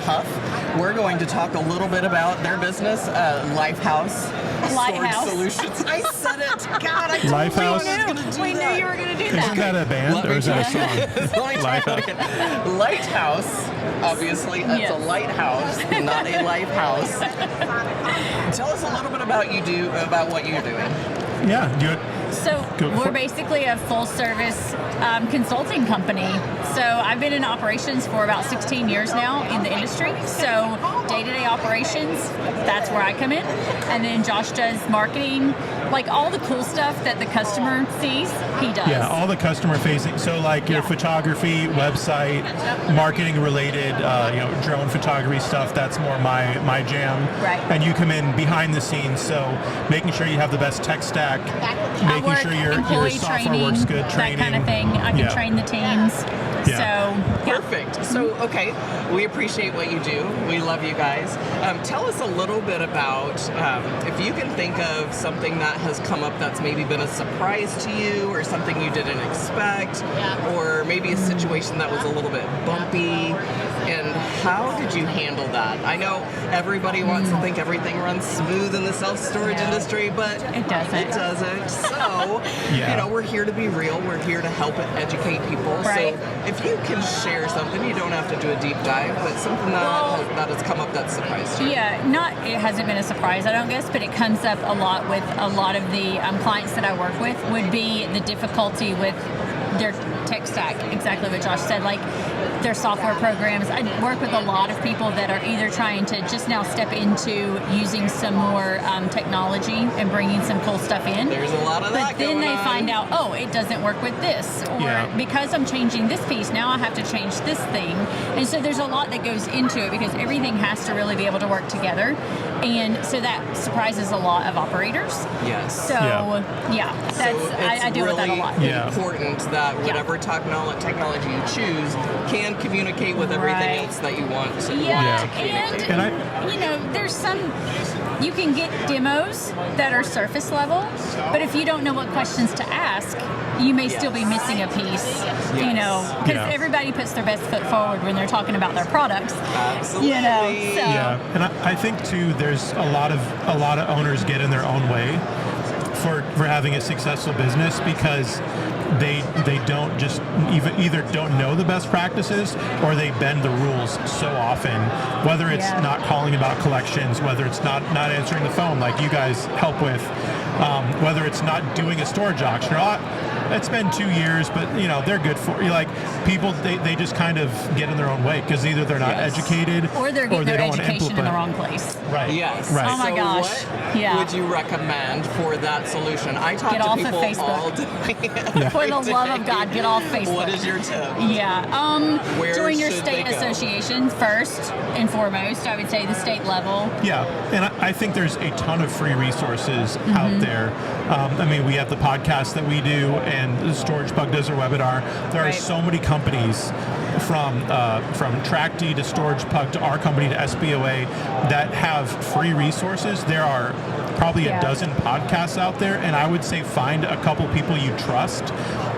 Huff. We're going to talk a little bit about their business, Lighthouse Storage Solutions. I said it. God, I told Lighthouse. you I was going to do that. We knew you were going to do that. Isn't that a band or is that a song? Lighthouse. Lighthouse. Obviously, it's a lighthouse, not a lifehouse. Tell us a little bit about what you're doing. Yeah, do it. So we're basically a full-service consulting company. So I've been in operations for about 16 years now in the industry. So day-to-day operations, that's where I come in. And then Josh does marketing, like all the cool stuff that the customer sees, he does. Yeah, all the customer-facing. So like your photography, website, marketing-related, drone photography stuff. That's more my jam. Right. And you come in behind the scenes, so making sure you have the best tech stack, making sure your software training, works good, training, that kind of thing. I can train the teams. Yeah. So Perfect. So, okay, we appreciate what you do. We love you guys. Tell us a little bit about if you can think of something that has come up that's maybe been a surprise to you or something you didn't expect, or maybe a situation that was a little bit bumpy, and how did you handle that? I know everybody wants to think everything runs smooth in the self-storage industry, but it doesn't. It doesn't. So, we're here to be real. We're here to help educate people. Right. So if you can share something, you don't have to do a deep dive, but something that has come up that surprised you. Yeah, it hasn't been a surprise, I don't guess, but it comes up a lot with a lot of the clients that I work with would be the difficulty with their tech stack, exactly what Josh said, like their software programs. I work with a lot of people that are either trying to just now step into using some more technology and bringing some cool stuff in. There's a lot of that But then they going on. find out, oh, it doesn't work with this. Or because I'm changing this piece, now I have to change this thing. And so there's a lot that goes into it because everything has to really be able to work together. And so that surprises a lot of operators. Yes. So, I deal with that a lot. It's important that whatever technology you choose can communicate with everything else that you want to communicate. And there's some, you can get demos that are surface level, but if you don't know what questions to ask, you may still be missing a piece, because everybody puts their best foot forward when they're talking about their products. Absolutely. And I think too, there's a lot of owners get in their own way for having a successful business because they don't just either don't know the best practices or they bend the rules so often, whether it's not calling about collections, whether it's not answering the phone like you guys help with, whether it's not doing a storage auction. It's been 2 years, but they're good for you. Like people, they just kind of get in their own way because either they're not educated or they're getting their don't want to education in the implement. wrong place. Right. Yes. Right. Oh my gosh. What would you recommend for that solution? I talk Get to off people of Facebook. all day. For the love of God, get off Facebook. What is your tip? Yeah. Join your should state they go? association first and foremost. I would say the state level. Yeah, and I think there's a ton of free resources out there. We have the podcast that we do, and the Storage Pug does our webinar. There are so many companies from TrackD to Storage Pug to our company to SBOA that have free resources. There are probably a dozen podcasts out there, and I would say find a couple people you trust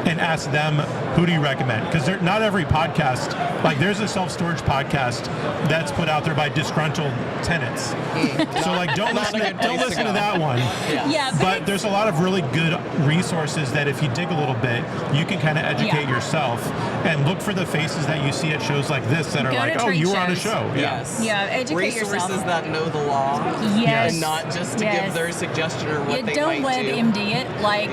and ask them, who do you recommend? Because not every podcast, like there's a self-storage podcast that's put out there by disgruntled tenants. So like don't listen to that one. But there's a lot of really good resources that if you dig a little bit, you can kind of educate yourself and look for the faces that you see at shows like this that are like, oh, you were on a show. Yes. Yeah, educate resources yourself. that know the law. Yes. And not just to give their suggestion or what they don't might do. WebMD it. Like,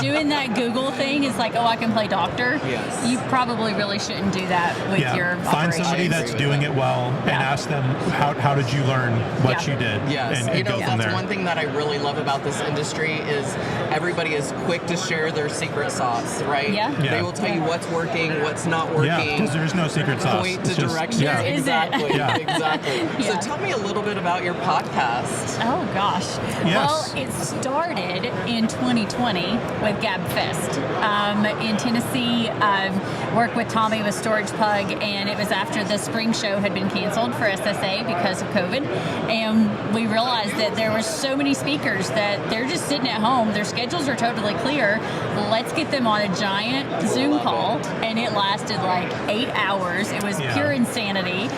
doing that Google thing is like, oh, I can play doctor. Yes. You probably really shouldn't do that with your Find operation. somebody that's doing it well and ask them, how did you learn what you did? Yes. And go from that's there. one thing that I really love about this industry is everybody is quick to share their secret sauce, right? Yeah. They will tell you what's working, what's not working. Yeah, because there's no secret sauce. Point It's to just- direction. There isn't. Exactly. Yeah. Exactly. So tell me a little bit about your podcast. Oh gosh. Yes. Well, it started in 2020 with GabFest in Tennessee. Worked with Tommy with Storage Pug, and it was after the spring show had been canceled for SSA because of COVID, and we realized that there were so many speakers that they're just sitting at home. Their schedules are totally clear. Let's get them on a giant Zoom call, and it lasted like 8 hours. It was pure insanity,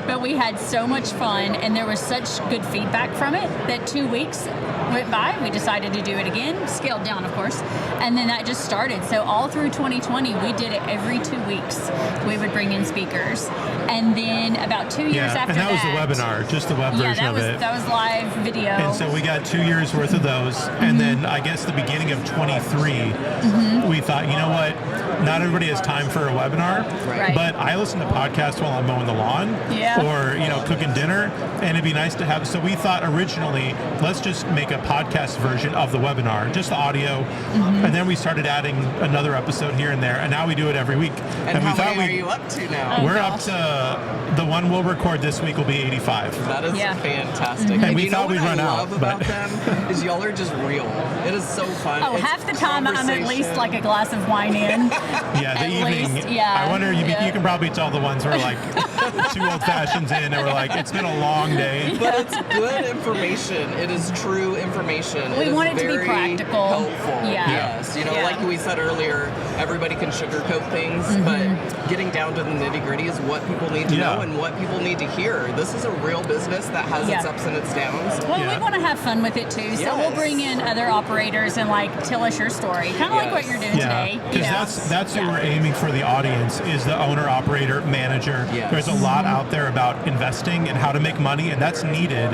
but we had so much fun, and there was such good feedback from it that 2 weeks went by. We decided to do it again, scaled down, of course, and then that just started. So all through 2020, we did it every 2 weeks. We would bring in speakers, and then about 2 years after that was the webinar, just the web version of it. That was live video. And so we got 2 years worth of those, and then I guess the beginning of 23, we thought, you know what? Not everybody has time for a webinar, but I listen to podcasts while I'm mowing the lawn or cooking dinner, and it'd be nice to have. So we thought originally, let's just make a podcast version of the webinar, just the audio, and then we started adding another episode here and there, and now we do it every week. And how many are you up to now? We're up to the one we'll record this week will be 85. That is fantastic. And we thought we'd run out. What I love about them is y'all are just real. It is so fun. Oh, it's half the time I'm at least like a glass of wine in. The evening. I wonder, you can probably tell the ones who are like 2 old fashions in and we're like, it's been a long day. But it's good information. It is true information. We want it to be practical. Helpful. Yes. Like we said earlier, everybody can sugarcoat things, but getting down to the nitty-gritty is what people need to know and what people need to hear. This is a real business that has its ups and its downs. Well, we want to have fun with it too, so we'll bring in other operators and tell us your story, kind of like what you're doing today. Because that's who we're aiming for. The audience is the owner, operator, manager. There's a lot out there about investing and how to make money, and that's needed.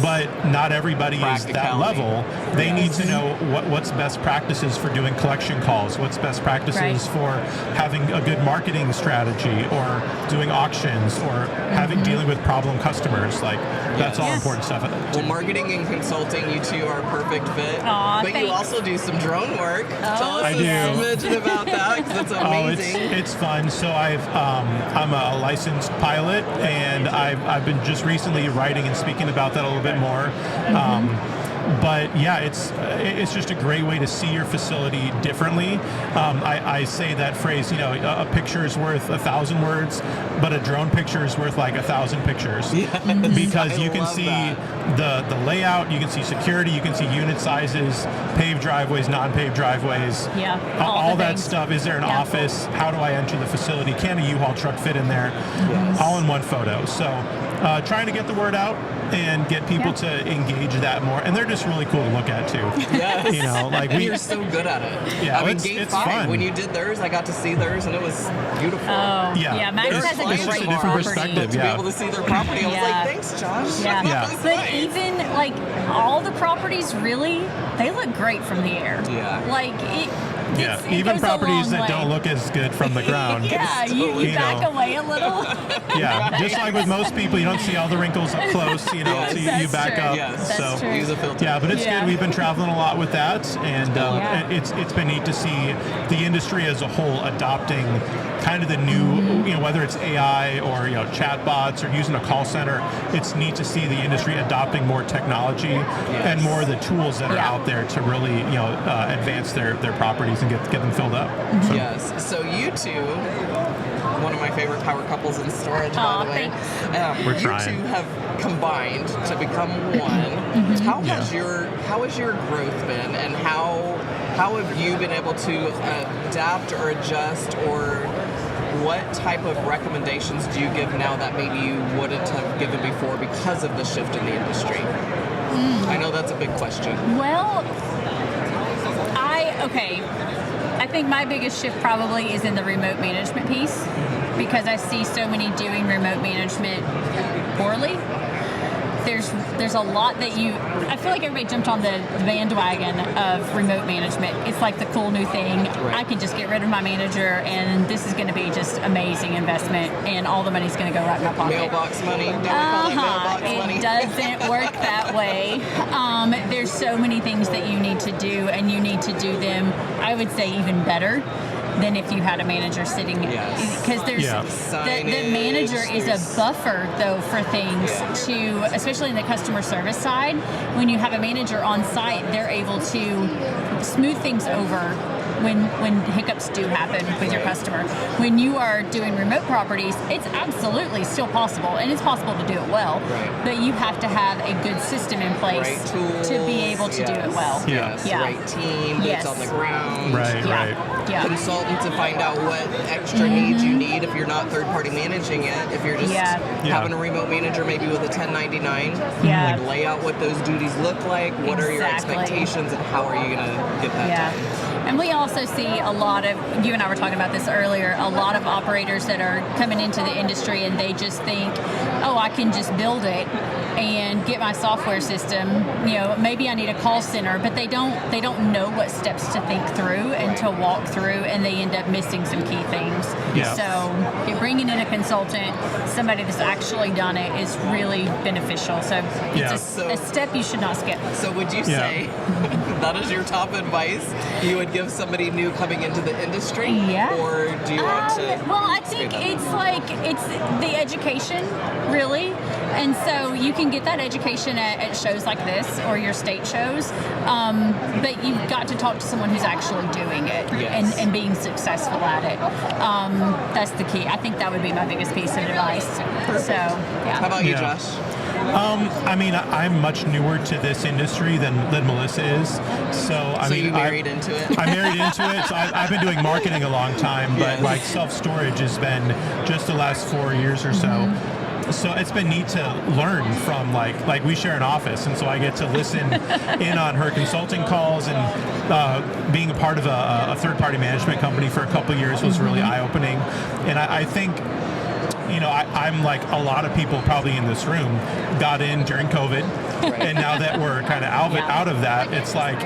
But not everybody is that level. They need to know what's best practices for doing collection calls, what's best practices for having a good marketing strategy, or doing auctions, or dealing with problem customers. That's all important stuff. Well, marketing and consulting, you two are a perfect fit. But you also do some drone work. Tell us a smidgen about that, because it's amazing. It's fun. So I'm a licensed pilot, and I've been just recently writing and speaking about that a little bit more. But it's just a great way to see your facility differently. I say that phrase, a picture is worth 1,000 words, but a drone picture is worth like 1,000 pictures. Because you can see the layout, you can see security, you can see unit sizes, paved driveways, non-paved driveways, all that stuff. Is there an office? How do I enter the facility? Can a U-Haul truck fit in there? All in one photo. So trying to get the word out and get people to engage that more, and they're just really cool to look at too. You're so good at it. I mean, Gate 5, fun. When you did theirs, I got to see theirs, and it was beautiful. Max has a different property. perspective. To be able to see their property, I was like, thanks, Josh. But even all the properties, really, they look great from the air. It even properties that don't look as good from the ground. You back away a little. Just like with most people, you don't see all the wrinkles up close, so you back up. That's true. Use a filter. But it's good. We've been traveling a lot with that, and it's been neat to see the industry as a whole adopting kind of the new, whether it's AI or chat bots or using a call center. It's neat to see the industry adopting more technology and more of the tools that are out there to really advance their properties and get them filled up. So you two, one of my favorite power couples in storage, by the way. We're trying. You two have combined to become one. How has your growth been, and how have you been able to adapt or adjust, or what type of recommendations do you give now that maybe you wouldn't have given before because of the shift in the industry? I know that's a big question. Well, I think my biggest shift probably is in the remote management piece, because I see so many doing remote management poorly. There's a lot that I feel like everybody jumped on the bandwagon of remote management. It's like the cool new thing. I can just get rid of my manager, and this is going to be just amazing investment, and all the money's going to go right in my pocket. Mailbox money. It doesn't work that way. There's so many things that you need to do, and you need to do them, I would say, even better than if you had a manager sitting, because the manager is a buffer though for things especially in the customer service side. When you have a manager on site, they're able to smooth things over when hiccups do happen with your customer. When you are doing remote properties, it's absolutely still possible, and it's possible to do it well. Right. But you have to have a good system in place tools, to be able to do it well. Yes, Yeah. right team, boots on the ground. Right, right. Yeah. Consultant to find out what extra needs you need if you're not third-party managing it. If you're just having a remote manager, maybe with a 1099, like lay out what those duties look like. What are your expectations, and how are you going to get that done? And we also see a lot of, you and I were talking about this earlier, a lot of operators that are coming into the industry and they just think, oh, I can just build it and get my software system. You know, maybe I need a call center, but they don't know what steps to think through and to walk through, and they end up missing some key things. Yeah. So you're bringing in a consultant, somebody that's actually done it, is really beneficial. So it's a step you should not skip. So would you say that is your top advice you would give somebody new coming into the industry? Yeah. Or do you want to? Well, I think it's the education, really. And so you can get that education at shows like this or your state shows, but you've got to talk to someone who's actually doing it and being successful at it. That's the key. I think that would be my biggest piece of advice. Perfect. So, yeah. How about you, Josh? I mean, I'm much newer to this industry than Melissa is. So you married into it? I'm married into it. So I've been doing marketing a long time, but like self-storage has been just the last 4 years or so. So it's been neat to learn from like we share an office, and so I get to listen in on her consulting calls, and being a part of a third-party management company for a couple of years was really eye-opening. And I think, you know, I'm like a lot of people probably in this room got in during COVID, and now that we're kind of out of that, it's like,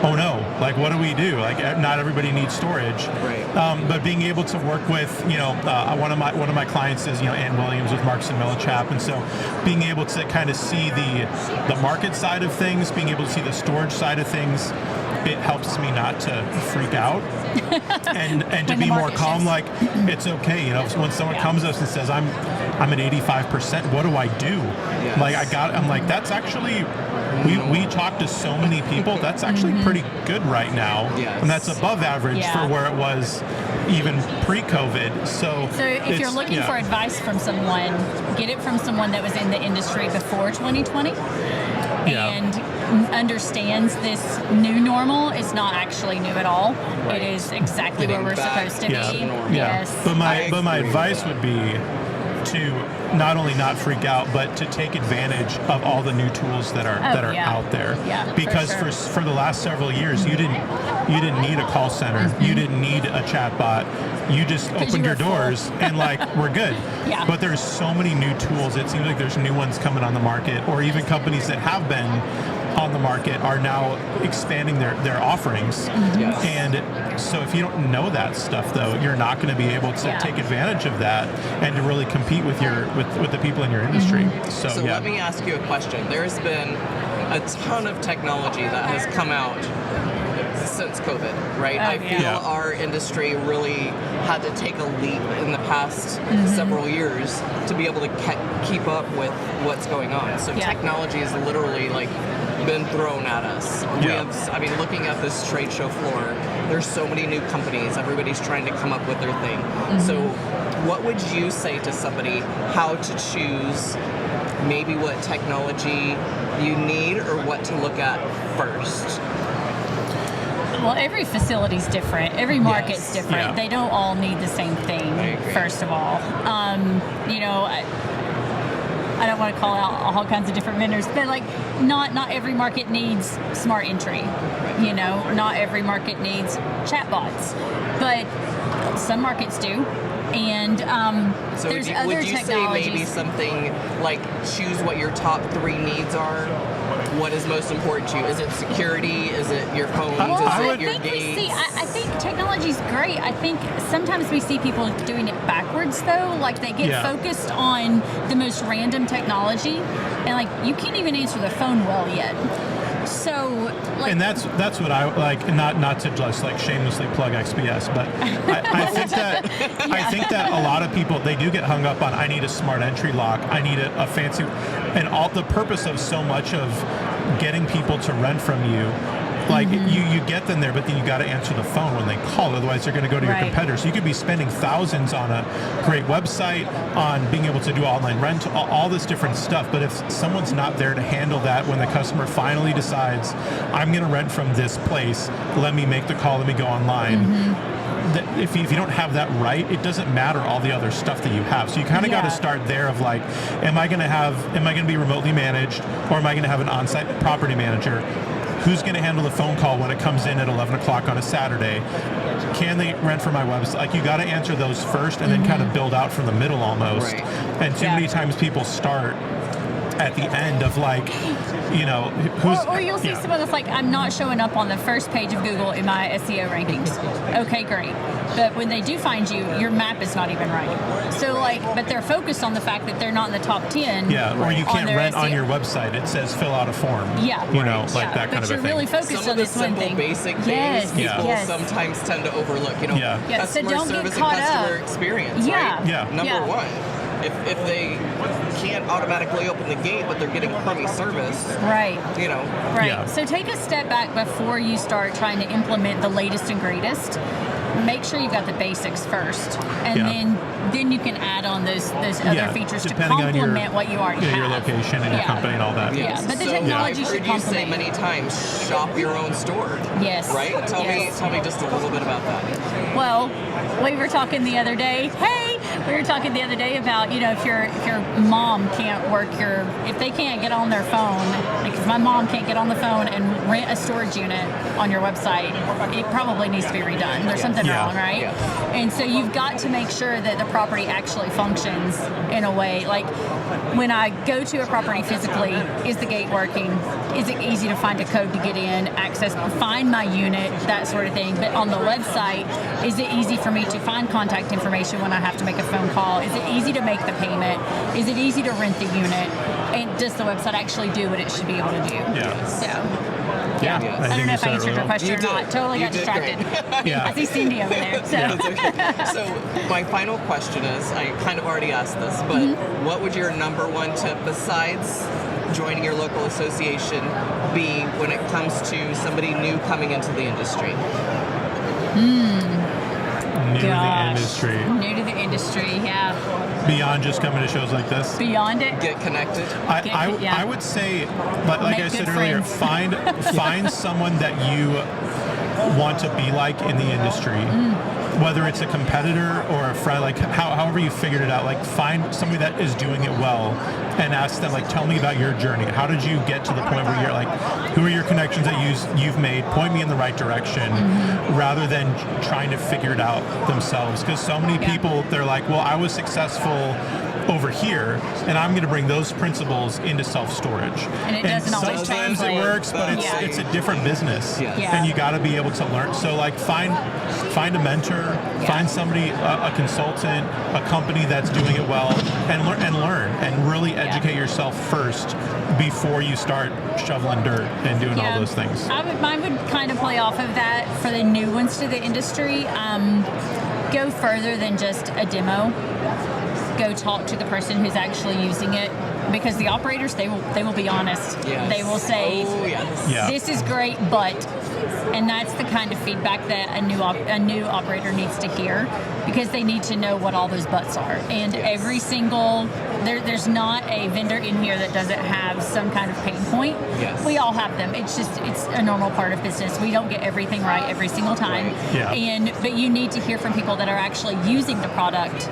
oh no, like what do we do? Like not everybody needs storage. Right. But being able to work with, you know, one of my clients is, you know, Ann Williams with Marks and Millichap, and so being able to kind of see the market side of things, being able to see the storage side of things, it helps me not to freak out and to be more calm. Like it's okay, you know, when someone comes to us and says I'm at 85%, what do I do? Yes. Like I'm like, that's actually, we talk to so many people, that's actually pretty good right now. Yes. And that's above average for where it was even pre-COVID. So if you're looking for advice from someone, get it from someone that was in the industry before 2020 and understands this new normal is not actually new at all. It is exactly where we're supposed to be. Yes. But my advice would be to not only not freak out, but to take advantage of all the new tools that are out there. Yeah, because for the last several years, you didn't need a call center, you didn't need a chat bot. You just opened your doors and like we're good. But there's so many new tools. It seems like there's new ones coming on the market, or even companies that have been on the market are now expanding their offerings. And so if you don't know that stuff, though, you're not going to be able to take advantage of that and to really compete with the people in your industry. So let me ask you a question. There's been a ton of technology that has come out since COVID, right? I feel our industry really had to take a leap in the past several years to be able to keep up with what's going on. So technology is literally like been thrown at us. We have, I mean, looking at this trade show floor, there's so many new companies. Everybody's trying to come up with their thing. So what would you say to somebody how to choose maybe what technology you need or what to look at first? Well, every facility's different. Every market's different. They don't all need the same thing, first of all. You know, I don't want to call out all kinds of different vendors, but like not every market needs smart entry. You know, not every market needs chatbots, but some markets do. And so there's other technologies. Would you say maybe something like choose what your top 3 needs are? What is most important to you? Is it security? Is it your phones? Is it your gates? I think technology's great. I think sometimes we see people doing it backwards, though. Like they get focused on the most random technology, and like you can't even answer the phone well yet. So, like, and that's what I like. Not to just like shamelessly plug XPS, but I think that I think that a lot of people, they do get hung up on, I need a smart entry lock, I need a fancy, and all the purpose of so much of getting people to rent from you Like you get them there, but then you got to answer the phone when they call. Otherwise, they're going to go to your competitor. So you could be spending thousands on a great website, on being able to do online rent, all this different stuff. But if someone's not there to handle that when the customer finally decides, I'm going to rent from this place, let me make the call, let me go online. That if you don't have that right, it doesn't matter all the other stuff that you have. So you kind of got to start there of like, am I going to be remotely managed, or am I going to have an on-site property manager? Who's going to handle the phone call when it comes in at 11 o'clock on a Saturday? Can they rent from my website? Like, you got to answer those first and then kind of build out from the middle almost. Right. And too many times people start at the end of like, or you'll see someone that's like, I'm not showing up on the first page of Google in my SEO rankings. Okay, great. But when they do find you, your map is not even right. So but they're focused on the fact that they're not in the top 10. Yeah, or you can't rent SEO. on your website. It says fill out a form. Yeah. That kind of a thing. But you're really focused Some on of the this one simple, thing. basic things people sometimes tend to overlook. So Customer don't service get caught and customer up. experience, right? Yeah. Number one. If they can't automatically open the gate, but they're getting crummy service, right? Right. Yeah. So take a step back before you start trying to implement the latest and greatest. Make sure you've got the basics first, and then you can add on those other features to complement what you already have. Your location and your company and all that. Yeah, but the technology should complement. I've heard you say many times, shop your own store. Yes. Right? Tell me just a little bit about that. Well, we were talking the other day. About if your mom can't work if they can't get on their phone, like if my mom can't get on the phone and rent a storage unit on your website, it probably needs to be redone. There's something wrong, right? Yeah. And so you've got to make sure that the property actually functions in a way. Like when I go to a property physically, is the gate working? Is it easy to find a code to get in, access, find my unit, that sort of thing? But on the website, is it easy for me to find contact information when I have to make a phone call? Is it easy to make the payment? Is it easy to rent the unit? And does the website actually do what it should be able to do? Yeah. So, I don't know if I answered your question or not. Totally got distracted. I see Cindy over there. So. So my final question is, I kind of already asked this, but what would your number one tip besides joining your local association be when it comes to somebody new coming into the industry? New to the industry, yeah. Beyond just coming to shows like this? Beyond it? Get connected? I would say, like I said earlier, find someone that you want to be like in the industry. Whether it's a competitor or a friend, like however you figured it out, like find somebody that is doing it well and ask them, like, tell me about your journey. How did you get to the point where you're like, who are your connections that you've made? Point me in the right direction, rather than trying to figure it out themselves. Because so many people, they're like, well, I was successful over here, and I'm going to bring those principles into self-storage. And it doesn't always sometimes it works, but it's a different business, and you got to be able to learn. So like find a mentor, find somebody, a consultant, a company that's doing it well, and learn and really educate yourself first before you start shoveling dirt and doing all those things. Mine would kind of play off of that for the new ones to the industry. Go further than just a demo. Go talk to the person who's actually using it, because the operators, they will be honest. Yes. They will say, this is great, but, and that's the kind of feedback that a new operator needs to hear, because they need to know what all those buts are. And every single, there's not a vendor in here that doesn't have some kind of pain point. Yes. We all have them. It's a normal part of business. We don't get everything right every single time. But you need to hear from people that are actually using the product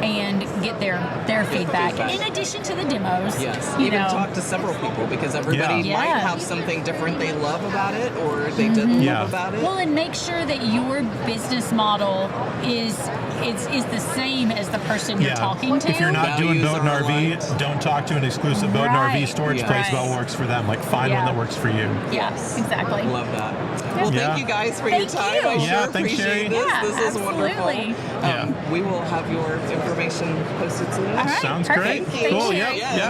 and get their feedback. In addition to the demos. Yes. Even talk to several people, because everybody might have something different they love about it, or they didn't love about it. Well, and make sure that your business model is the same as the person you're talking to. If you're not doing boat and RV, don't talk to an exclusive boat and RV storage place about what works for them. Like, find one that works for you. Yes, exactly. Love that. Well, thank you guys for your time. I sure appreciate this. This is wonderful. We will have your information posted soon. All right, Sounds perfect. great. Cool. Thank you. Yeah.